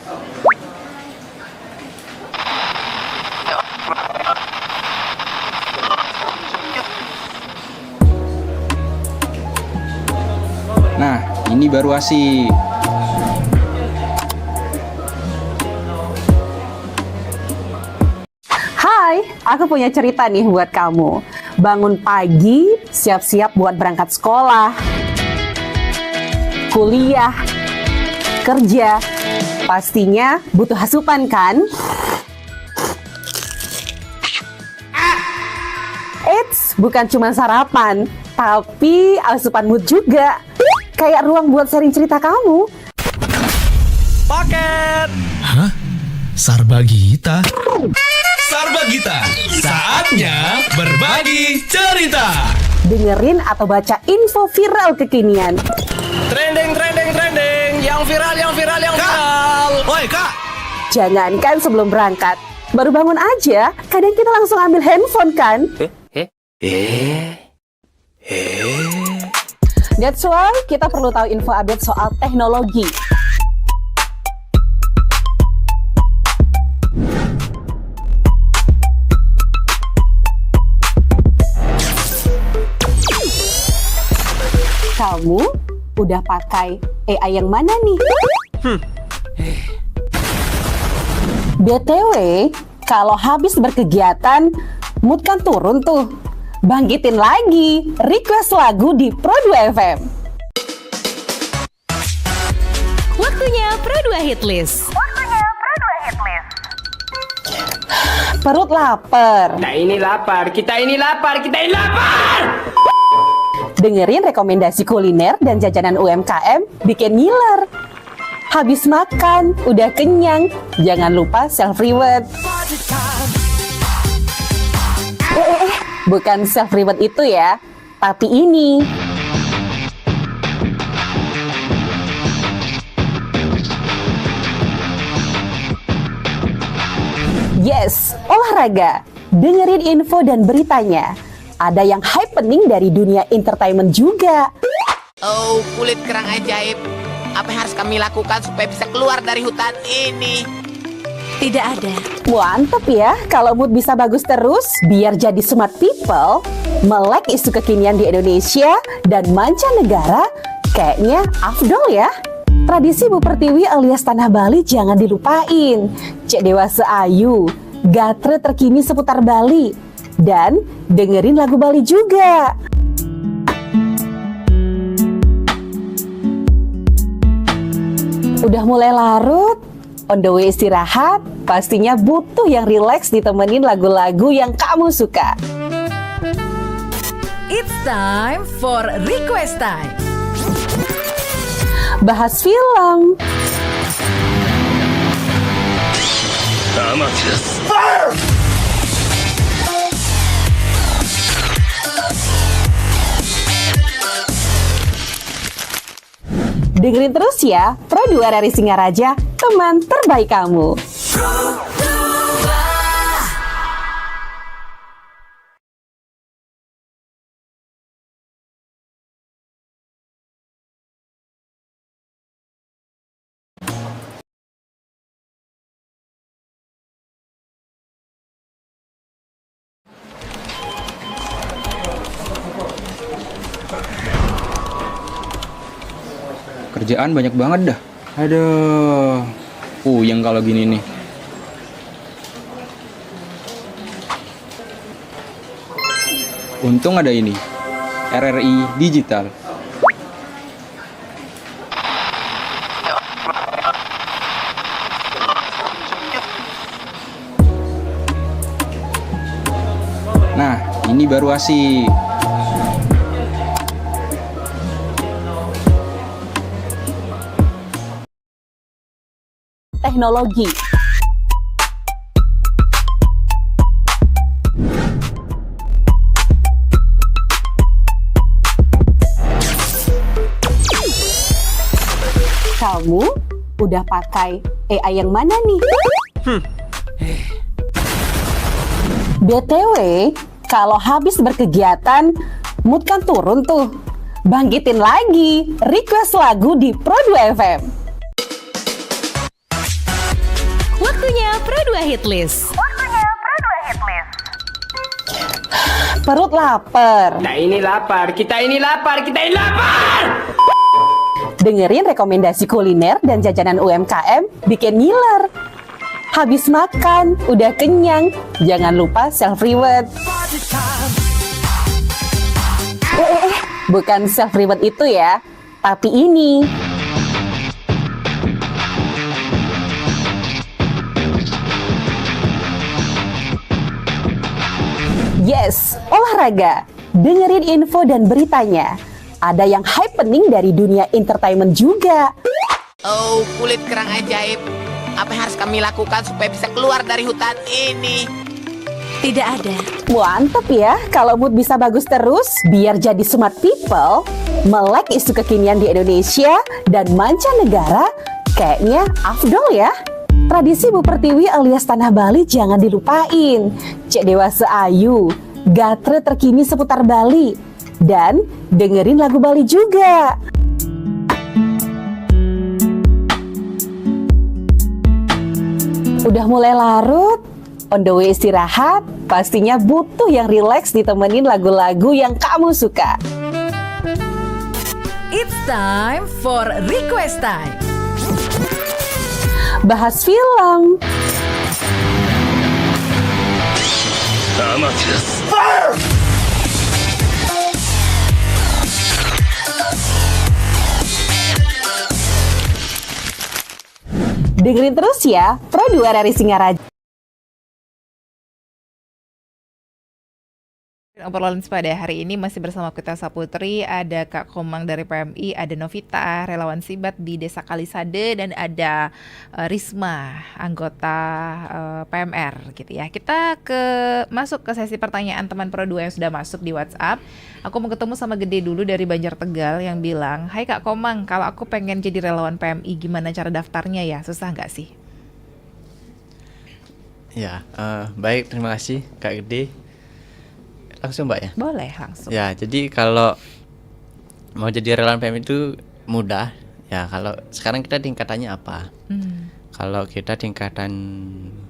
Nah, ini baru asik. Hai, aku punya cerita nih buat kamu. Bangun pagi, siap-siap buat berangkat sekolah, kuliah, kerja. Pastinya butuh asupan kan? Eits, bukan cuma sarapan, tapi asupan mood juga. Kayak ruang buat sharing cerita kamu. Paket. Hah? Sarbagita? Sarbagita, saatnya berbagi cerita. Dengerin atau baca info viral kekinian. Trending, yang viral. Woi kak, Jangankan sebelum berangkat, baru bangun aja, kadang kita langsung ambil handphone kan? That's why kita perlu tahu info update soal teknologi. Kamu udah pakai AI yang mana nih? BTW, kalau habis berkegiatan, mood kan turun tuh. Bangkitin lagi, request lagu di Pro 2 FM. Waktunya Pro 2 Hitlist. Perut lapar. Kita ini lapar. Dengerin rekomendasi kuliner dan jajanan UMKM bikin ngiler. Habis makan, udah kenyang, jangan lupa self reward. bukan self reward itu ya, tapi ini. Yes, olahraga. Dengerin info dan beritanya. Ada yang happening dari dunia entertainment juga. Oh, kulit kerang ajaib. Apa yang harus kami lakukan supaya bisa keluar dari hutan ini? Tidak ada. Mantep ya, kalau mood bisa bagus terus, biar jadi smart people, melek isu kekinian di Indonesia dan mancanegara, kayaknya afdol ya. Tradisi Bu Pertiwi alias Tanah Bali jangan dilupain. Cek Dewasa Ayu, gatre terkini seputar Bali. Dan dengerin lagu Bali juga. Udah mulai larut, on the way istirahat, pastinya butuh yang rileks ditemenin lagu-lagu yang kamu suka. It's time for request time. Bahas film, dengerin terus ya, Pro 2 dari Singaraja, teman terbaik kamu. Kerjaan banyak banget dah. Aduh. Puyeng kalau gini nih. Untung ada ini. RRI Digital. Nah, ini baru asik. Teknologi. Kamu udah pakai AI yang mana nih? BTW, kalau habis berkegiatan, mood kan turun tuh. Bangkitin lagi, request lagu di Pro 2 FM. Waktunya Pro 2 Hitlist. Perut lapar. Kita ini lapar, kita ini lapar, kita ini lapar! Dengerin rekomendasi kuliner dan jajanan UMKM bikin ngiler. Habis makan, udah kenyang, jangan lupa self reward. Bukan self reward itu ya, tapi ini. Yes, olahraga. Dengerin info dan beritanya. Ada yang happening dari dunia entertainment juga. Oh, kulit kerang ajaib. Apa yang harus kami lakukan supaya bisa keluar dari hutan ini? Tidak ada. Mantep ya, kalau mood bisa bagus terus, biar jadi smart people, melek isu kekinian di Indonesia dan mancanegara, kayaknya afdol ya. Tradisi Bu Pertiwi alias Tanah Bali jangan dilupain. Cek Dewasa Ayu, gatre terkini seputar Bali. Dan dengerin lagu Bali juga. Udah mulai larut, on the way istirahat, pastinya butuh yang rileks ditemenin lagu-lagu yang kamu suka. It's time for request time. Bahas film, dengerin terus ya, Pro 2 dari Singaraja. obrolan pada hari ini masih bersama kita Saputri, ada Kak Komang dari PMI, ada Novita relawan Sibat di Desa Kalisade, dan ada Risma anggota PMR gitu ya. Kita masuk ke sesi pertanyaan teman Pro 2 yang sudah masuk di WhatsApp. Aku mau ketemu sama Gede dulu dari Banjar Tegal yang bilang, "Hai Kak Komang, kalau aku pengen jadi relawan PMI gimana cara daftarnya ya? Susah nggak sih?" Ya, baik, terima kasih Kak Gede. Langsung Mbak ya? Boleh langsung. Ya, jadi kalau mau jadi relawan PMI itu mudah. Ya, kalau sekarang kita tingkatannya apa? Kalau kita tingkatan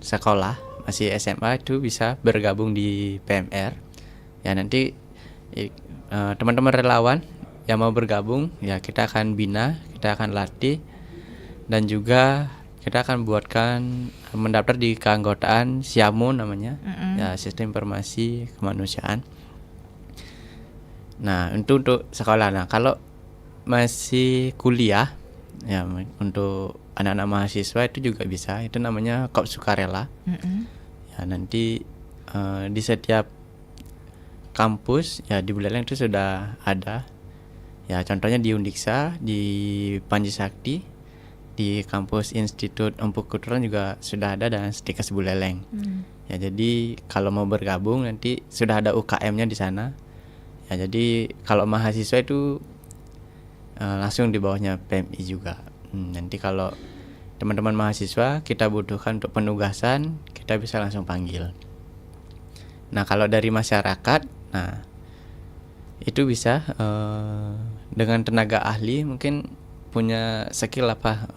sekolah, masih SMA, itu bisa bergabung di PMR. Ya, nanti teman-teman relawan yang mau bergabung, ya kita akan bina, kita akan latih, dan juga kita akan buatkan mendaftar di keanggotaan SIAMO namanya, ya Sistem Informasi Kemanusiaan. Nah, untuk sekolah. Nah, kalau masih kuliah, ya untuk anak-anak mahasiswa itu juga bisa. Itu namanya Kop Sukarela. Ya, nanti di setiap kampus ya di Buleleng itu sudah ada. Ya, contohnya di Undiksa, di Panji Sakti, di kampus Institut Empu Kultural juga sudah ada, dan Stikes Buleleng. Ya, jadi kalau mau bergabung nanti sudah ada UKM-nya di sana. Ya, jadi kalau mahasiswa itu langsung di bawahnya PMI juga. Nanti kalau teman-teman mahasiswa kita butuhkan untuk penugasan, kita bisa langsung panggil. Nah, kalau dari masyarakat, nah itu bisa dengan tenaga ahli, mungkin punya skill apa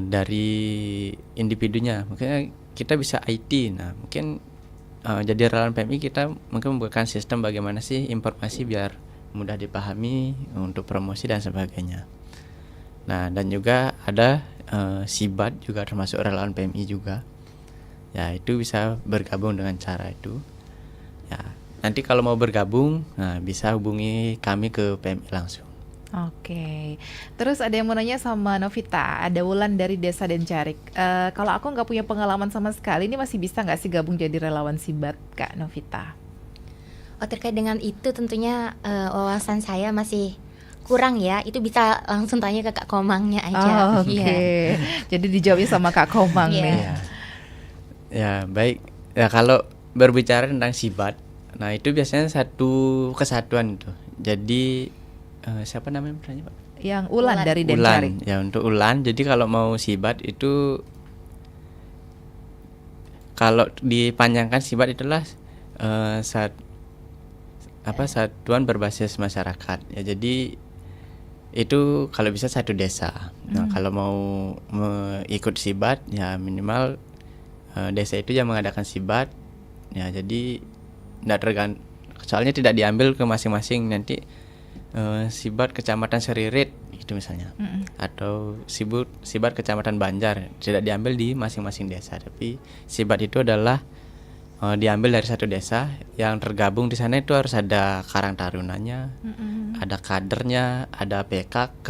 dari individunya. Mungkin kita bisa IT. Nah, mungkin jadi relawan PMI kita mungkin membuatkan sistem bagaimana sih informasi biar mudah dipahami untuk promosi dan sebagainya. Nah, dan juga ada Sibat juga termasuk relawan PMI juga. Ya, itu bisa bergabung dengan cara itu. Ya, nanti kalau mau bergabung, nah bisa hubungi kami ke PMI langsung. Oke, terus ada yang mau nanya sama Novita, ada Wulan dari Desa Dencarik. Kalau aku nggak punya pengalaman sama sekali, ini masih bisa nggak sih gabung jadi relawan Sibat, Kak Novita? Oh, terkait dengan itu tentunya wawasan saya masih kurang ya. Itu bisa langsung tanya ke Kak Komangnya aja. Oke. Jadi dijawabnya sama Kak Komang nih. Ya, baik. Ya, kalau berbicara tentang Sibat, nah itu biasanya satu kesatuan itu. Jadi siapa namanya bertanya, Pak? Yang Ulan dari Dencarik. Ulan, ya untuk Ulan. Jadi kalau mau Sibat itu, kalau dipanjangkan Sibat itulah satuan berbasis masyarakat. Ya, jadi itu kalau bisa satu desa. Nah, kalau mau ikut Sibat, ya minimal desa itu yang mengadakan Sibat. Ya, jadi tidak tergantung. Soalnya tidak diambil ke masing-masing, nanti Sibat Kecamatan Seririt itu misalnya, atau Sibat Kecamatan Banjar tidak diambil di masing-masing desa, tapi Sibat itu adalah diambil dari satu desa. Yang tergabung di sana itu harus ada Karang Tarunanya, ada kadernya, ada PKK,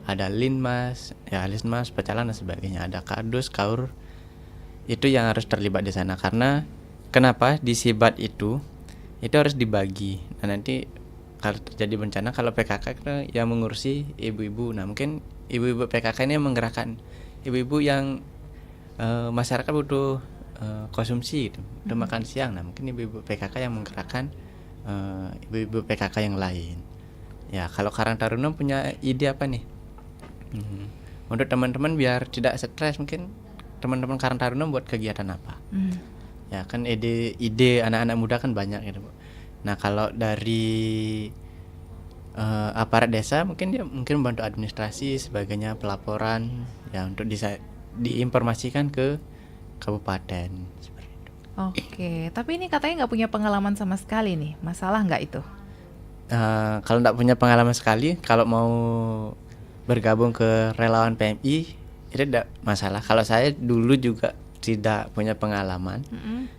ada Linmas, ya Linmas, Pecalang dan sebagainya, ada Kadus, Kaur. Itu yang harus terlibat di sana. Karena kenapa di Sibat itu harus dibagi. Nah, nanti kalau terjadi bencana, kalau PKK itu yang mengurusi ibu-ibu. Nah, mungkin ibu-ibu PKK ini yang menggerakkan ibu-ibu yang masyarakat butuh konsumsi gitu, butuh makan siang. Nah, mungkin ibu-ibu PKK yang menggerakkan ibu-ibu PKK yang lain. Ya, kalau Karang Taruna punya ide apa nih? Untuk teman-teman biar tidak stres, mungkin teman-teman Karang Taruna buat kegiatan apa? Ya kan, ide anak-anak muda kan banyak gitu, Bu. Nah, kalau dari aparat desa mungkin dia membantu administrasi sebagainya, pelaporan ya untuk diinformasikan ke kabupaten seperti itu. Oke, tapi ini katanya nggak punya pengalaman sama sekali nih, masalah nggak itu? Kalau nggak punya pengalaman sekali, kalau mau bergabung ke relawan PMI itu tidak masalah. Kalau saya dulu juga tidak punya pengalaman.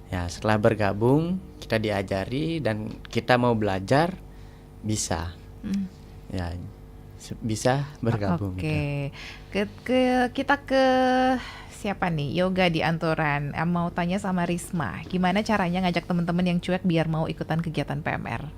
Ya, setelah bergabung kita diajari dan kita mau belajar bisa. Ya, bisa bergabung. Oke. Kita ke siapa nih? Yoga di Anturan. Mau tanya sama Risma, gimana caranya ngajak teman-teman yang cuek biar mau ikutan kegiatan PMR?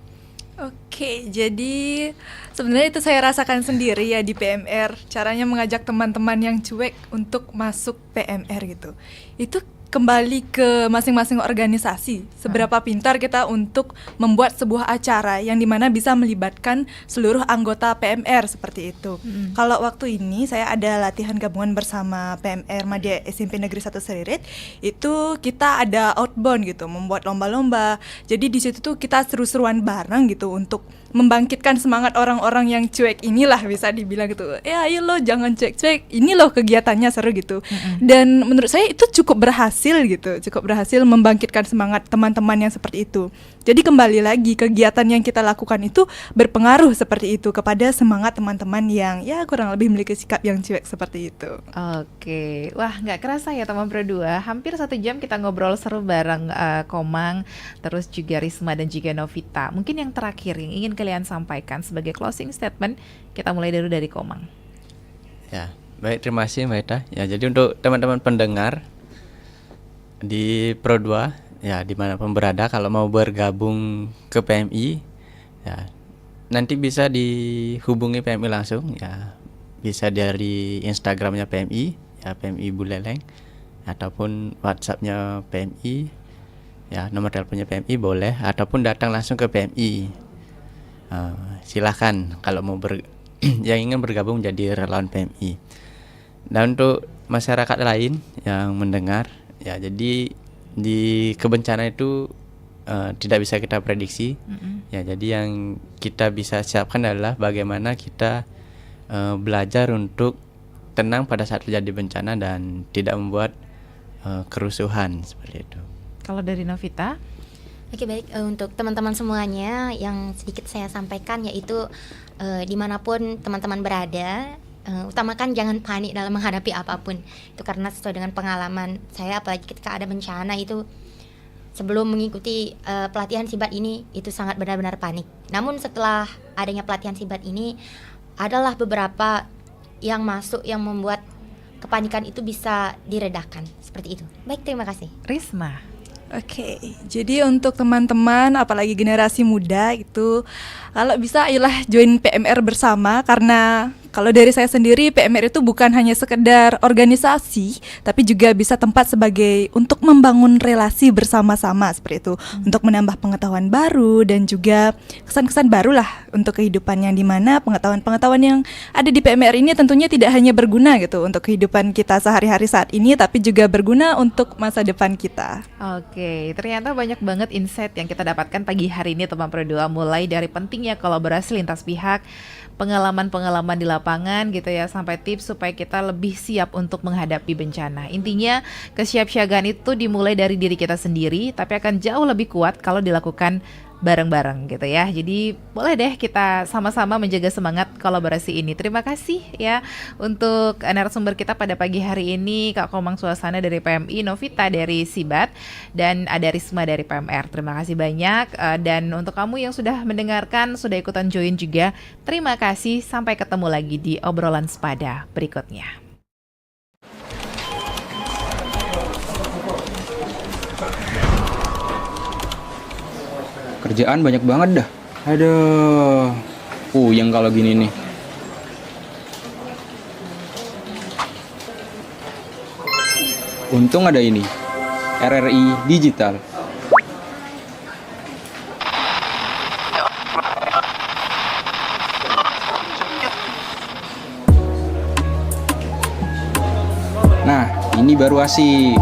Oke, jadi sebenarnya itu saya rasakan sendiri ya di PMR. Caranya mengajak teman-teman yang cuek untuk masuk PMR gitu. Itu kembali ke masing-masing organisasi. Seberapa pintar kita untuk membuat sebuah acara yang dimana bisa melibatkan seluruh anggota PMR seperti itu. Kalau waktu ini saya ada latihan gabungan bersama PMR Madya SMP Negeri 1 Seririt, itu kita ada outbound gitu, membuat lomba-lomba. Jadi di situ tuh kita seru-seruan bareng gitu untuk membangkitkan semangat orang-orang yang cuek inilah, bisa dibilang gitu. Ya ayo lo jangan cuek-cuek, ini loh kegiatannya seru gitu. Dan menurut saya itu cukup berhasil gitu, cukup berhasil membangkitkan semangat teman-teman yang seperti itu. Jadi kembali lagi kegiatan yang kita lakukan itu berpengaruh seperti itu kepada semangat teman-teman yang ya kurang lebih memiliki sikap yang cuek seperti itu. Oke, wah nggak kerasa ya teman Pro 2, hampir 1 jam kita ngobrol seru bareng Komang, terus juga Risma dan juga Novita. Mungkin yang terakhir yang ingin kalian sampaikan sebagai closing statement, kita mulai dari Komang. Ya, baik, terima kasih Mbak Ita. Ya, jadi untuk teman-teman pendengar di Pro 2 ya dimanapun berada, kalau mau bergabung ke PMI ya nanti bisa dihubungi PMI langsung ya, bisa dari Instagramnya PMI ya, PMI Buleleng, ataupun WhatsAppnya PMI ya, nomor teleponnya PMI boleh, ataupun datang langsung ke PMI. Silahkan kalau mau yang ingin bergabung menjadi relawan PMI. Dan untuk masyarakat lain yang mendengar ya, jadi di kebencanaan itu tidak bisa kita prediksi. Ya, jadi yang kita bisa siapkan adalah bagaimana kita belajar untuk tenang pada saat terjadi bencana dan tidak membuat kerusuhan seperti itu. Kalau dari Novita? Oke, baik, untuk teman-teman semuanya yang sedikit saya sampaikan yaitu dimanapun teman-teman berada, utamakan jangan panik dalam menghadapi apapun. Itu karena sesuai dengan pengalaman saya, apalagi ketika ada bencana itu, sebelum mengikuti pelatihan sibat ini itu sangat benar-benar panik. Namun setelah adanya pelatihan sibat ini, adalah beberapa yang masuk yang membuat kepanikan itu bisa diredakan. Seperti itu. Baik, terima kasih. Risma. Oke, jadi untuk teman-teman apalagi generasi muda itu, kalau bisa ayolah join PMR bersama, karena kalau dari saya sendiri PMR itu bukan hanya sekedar organisasi, tapi juga bisa tempat sebagai untuk membangun relasi bersama-sama seperti itu, untuk menambah pengetahuan baru dan juga kesan-kesan baru lah untuk kehidupan, yang dimana pengetahuan-pengetahuan yang ada di PMR ini tentunya tidak hanya berguna gitu untuk kehidupan kita sehari-hari saat ini, tapi juga berguna untuk masa depan kita. Oke, ternyata banyak banget insight yang kita dapatkan pagi hari ini teman Pro 2, mulai dari pentingnya kolaborasi lintas pihak, pengalaman-pengalaman di lapangan gitu ya, sampai tips supaya kita lebih siap untuk menghadapi bencana. Intinya kesiapsiagaan itu dimulai dari diri kita sendiri, tapi akan jauh lebih kuat kalau dilakukan bareng-bareng gitu ya. Jadi boleh deh kita sama-sama menjaga semangat kolaborasi ini. Terima kasih ya untuk narasumber kita pada pagi hari ini, Kak Komang Suasana dari PMI, Novita dari Sibat, dan ada Risma dari PMR. Terima kasih banyak, dan untuk kamu yang sudah mendengarkan, sudah ikutan join juga, terima kasih. Sampai ketemu lagi di obrolan sepada berikutnya. Kerjaan banyak banget dah. Aduh, puyeng kalau gini nih. Untung ada ini, RRI Digital. Nah, ini baru asik.